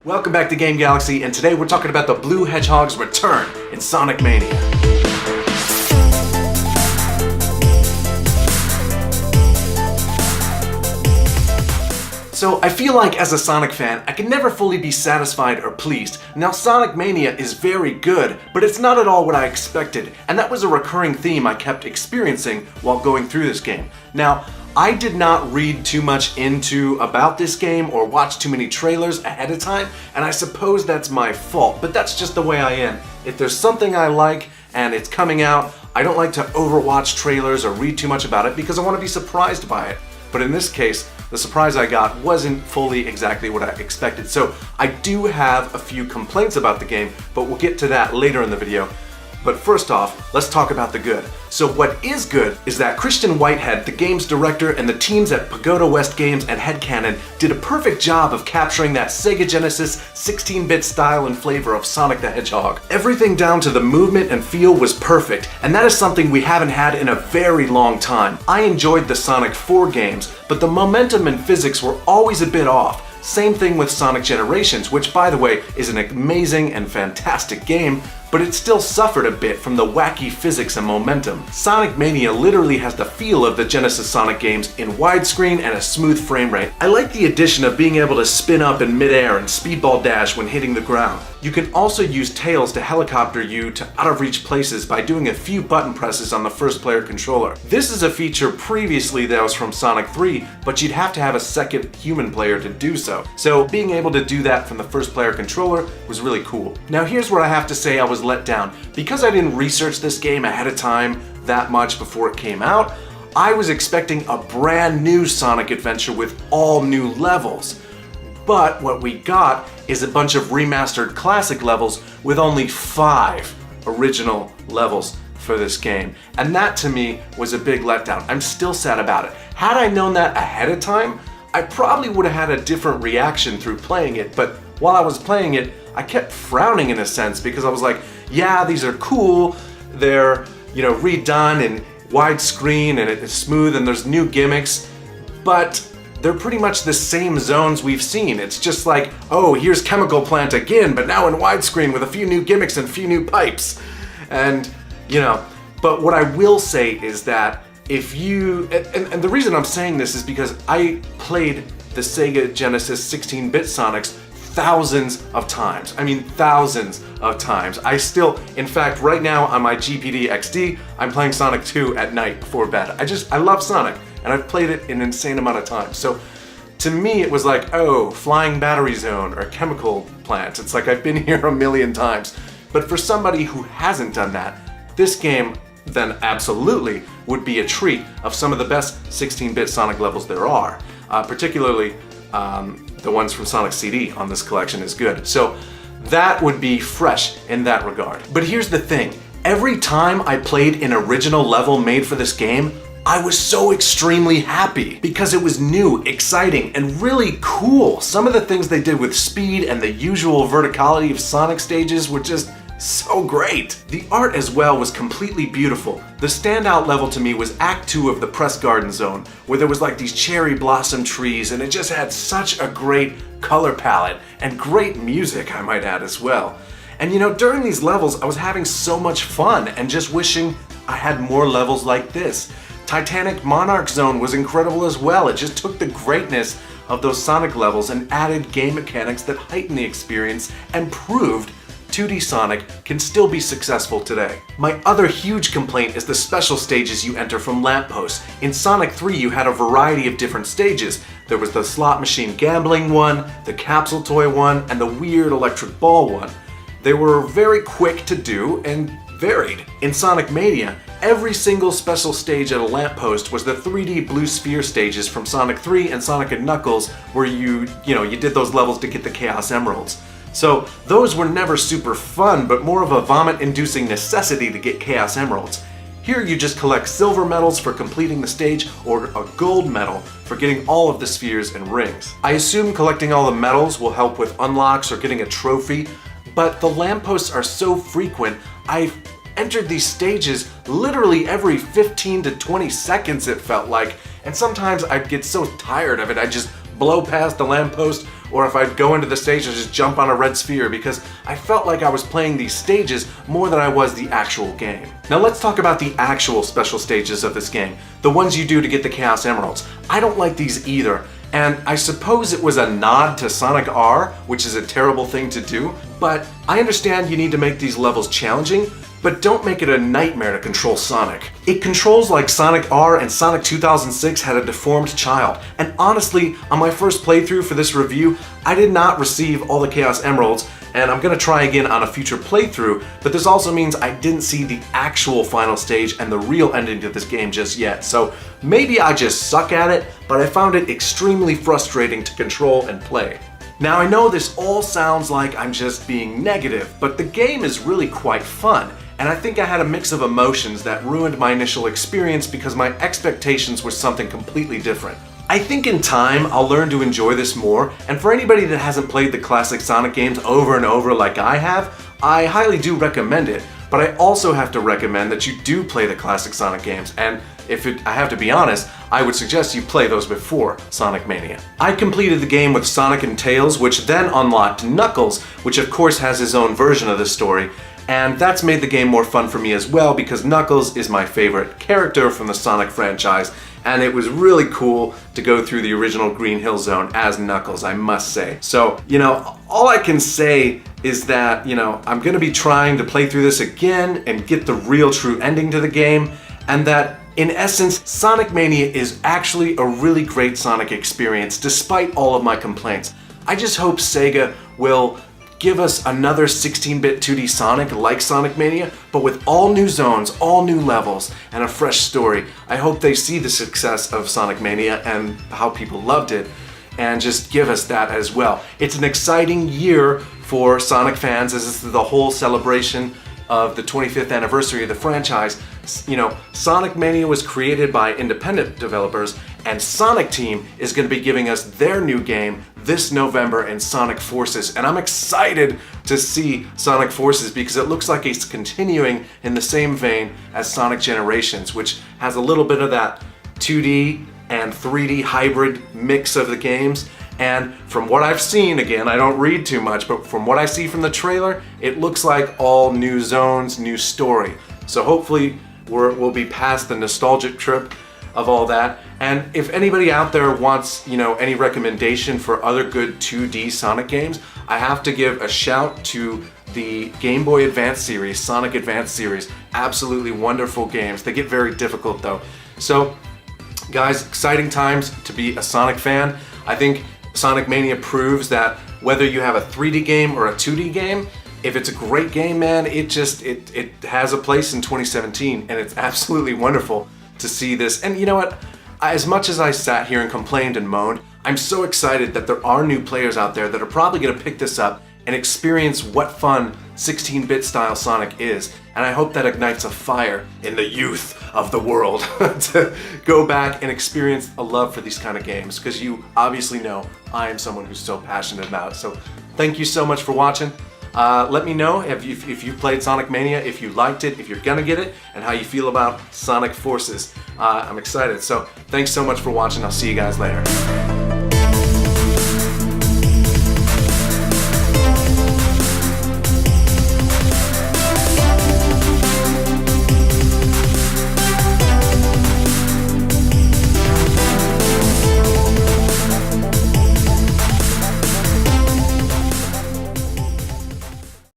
Welcome back to Game Galaxy, and today we're talking about the Blue Hedgehog's return in Sonic Mania. So I feel like as a Sonic fan, I can never fully be satisfied or pleased. Now Sonic Mania is very good, but it's not at all what I expected, and that was a recurring theme I kept experiencing while going through this game. Now, I did not read too much about this game or watch too many trailers ahead of time, and I suppose that's my fault, but that's just the way I am. If there's something I like and it's coming out, I don't like to overwatch trailers or read too much about it because I want to be surprised by it. But in this case, the surprise I got wasn't fully exactly what I expected. So I do have a few complaints about the game, but we'll get to that later in the video. But first off, let's talk about the good. So what is good is that Christian Whitehead, the game's director, and the teams at Pagoda West Games and Headcanon did a perfect job of capturing that Sega Genesis 16-bit style and flavor of Sonic the Hedgehog. Everything down to the movement and feel was perfect, and that is something we haven't had in a very long time. I enjoyed the Sonic 4 games, but the momentum and physics were always a bit off. Same thing with Sonic Generations, which by the way is an amazing and fantastic game, but it still suffered a bit from the wacky physics and momentum. Sonic Mania literally has the feel of the Genesis Sonic games in widescreen and a smooth frame rate. I like the addition of being able to spin up in midair and speedball dash when hitting the ground. You can also use Tails to helicopter you to out-of-reach places by doing a few button presses on the first-player controller. This is a feature previously that was from Sonic 3, but you'd have to have a second human player to do so. So being able to do that from the first-player controller was really cool. Now here's where I have to say I was let down. Because I didn't research this game ahead of time that much before it came out, I was expecting a brand new Sonic adventure with all new levels. But what we got is a bunch of remastered classic levels with only 5 original levels for this game. And that to me was a big letdown. I'm still sad about it. Had I known that ahead of time, I probably would have had a different reaction through playing it, but while I was playing it, I kept frowning in a sense because I was like, yeah, these are cool, they're, redone in widescreen and it's smooth and there's new gimmicks, but they're pretty much the same zones we've seen. It's just like, oh, here's Chemical Plant again, but now in widescreen with a few new gimmicks and a few new pipes. And, but what I will say is that if you, and the reason I'm saying this is because I played the Sega Genesis 16-bit Sonics thousands of times. I mean, thousands of times. I still, in fact, right now on my GPD XD, I'm playing Sonic 2 at night before bed. I love Sonic, and I've played it an insane amount of times. So to me, it was like, oh, Flying Battery Zone or Chemical Plant. It's like I've been here a million times. But for somebody who hasn't done that, this game then absolutely would be a treat of some of the best 16-bit Sonic levels there are. Particularly the ones from Sonic CD on this collection is good. So that would be fresh in that regard. But here's the thing. Every time I played an original level made for this game, I was so extremely happy because it was new, exciting, and really cool. Some of the things they did with speed and the usual verticality of Sonic stages were just so great. The art as well was completely beautiful. The standout level to me was Act 2 of the Press Garden Zone, where there was like these cherry blossom trees and it just had such a great color palette and great music, I might add as well. And during these levels I was having so much fun and just wishing I had more levels like this. Titanic Monarch Zone was incredible as well. It just took the greatness of those Sonic levels and added game mechanics that heightened the experience and proved 2D Sonic can still be successful today. My other huge complaint is the special stages you enter from lampposts. In Sonic 3 you had a variety of different stages. There was the slot machine gambling one, the capsule toy one, and the weird electric ball one. They were very quick to do and varied. In Sonic Mania, every single special stage at a lamppost was the 3D blue sphere stages from Sonic 3 and Sonic & Knuckles where you did those levels to get the Chaos Emeralds. So those were never super fun, but more of a vomit-inducing necessity to get Chaos Emeralds. Here you just collect silver medals for completing the stage or a gold medal for getting all of the spheres and rings. I assume collecting all the medals will help with unlocks or getting a trophy, but the lampposts are so frequent, I've entered these stages literally every 15 to 20 seconds it felt like, and sometimes I'd get so tired of it I'd just blow past the lamppost or if I'd go into the stage and just jump on a red sphere, because I felt like I was playing these stages more than I was the actual game. Now let's talk about the actual special stages of this game, the ones you do to get the Chaos Emeralds. I don't like these either, and I suppose it was a nod to Sonic R, which is a terrible thing to do, but I understand you need to make these levels challenging, but don't make it a nightmare to control Sonic. It controls like Sonic R and Sonic 2006 had a deformed child, and honestly, on my first playthrough for this review, I did not receive all the Chaos Emeralds, and I'm gonna try again on a future playthrough, but this also means I didn't see the actual final stage and the real ending to this game just yet, so maybe I just suck at it, but I found it extremely frustrating to control and play. Now I know this all sounds like I'm just being negative, but the game is really quite fun. And I think I had a mix of emotions that ruined my initial experience because my expectations were something completely different. I think in time I'll learn to enjoy this more, and for anybody that hasn't played the classic Sonic games over and over like I have, I highly do recommend it, but I also have to recommend that you do play the classic Sonic games, and I have to be honest, I would suggest you play those before Sonic Mania. I completed the game with Sonic and Tails, which then unlocked Knuckles, which of course has his own version of the story, and that's made the game more fun for me as well because Knuckles is my favorite character from the Sonic franchise, and it was really cool to go through the original Green Hill Zone as Knuckles, I must say. So, all I can say is that, I'm gonna be trying to play through this again and get the real true ending to the game, and that in essence, Sonic Mania is actually a really great Sonic experience despite all of my complaints. I just hope Sega will give us another 16-bit 2D Sonic like Sonic Mania, but with all new zones, all new levels, and a fresh story. I hope they see the success of Sonic Mania and how people loved it, and just give us that as well. It's an exciting year for Sonic fans as this is the whole celebration of the 25th anniversary of the franchise. Sonic Mania was created by independent developers, and Sonic Team is going to be giving us their new game this November in Sonic Forces, and I'm excited to see Sonic Forces because it looks like it's continuing in the same vein as Sonic Generations, which has a little bit of that 2D and 3D hybrid mix of the games. And from what I've seen, again, I don't read too much, but from what I see from the trailer, it looks like all new zones, new story. So hopefully we'll be past the nostalgic trip of all that. And if anybody out there wants, any recommendation for other good 2D Sonic games, I have to give a shout to the Game Boy Advance series, Sonic Advance series. Absolutely wonderful games. They get very difficult though. So, guys, exciting times to be a Sonic fan. I think Sonic Mania proves that whether you have a 3D game or a 2D game, if it's a great game, man, it has a place in 2017, and it's absolutely wonderful to see this. And you know what? As much as I sat here and complained and moaned, I'm so excited that there are new players out there that are probably going to pick this up and experience what fun 16-bit style Sonic is. And I hope that ignites a fire in the youth of the world to go back and experience a love for these kind of games, because you obviously know I am someone who's so passionate about it. So thank you so much for watching. Let me know if you played Sonic Mania, if you liked it, if you're gonna get it, and how you feel about Sonic Forces. I'm excited. So thanks so much for watching. I'll see you guys later.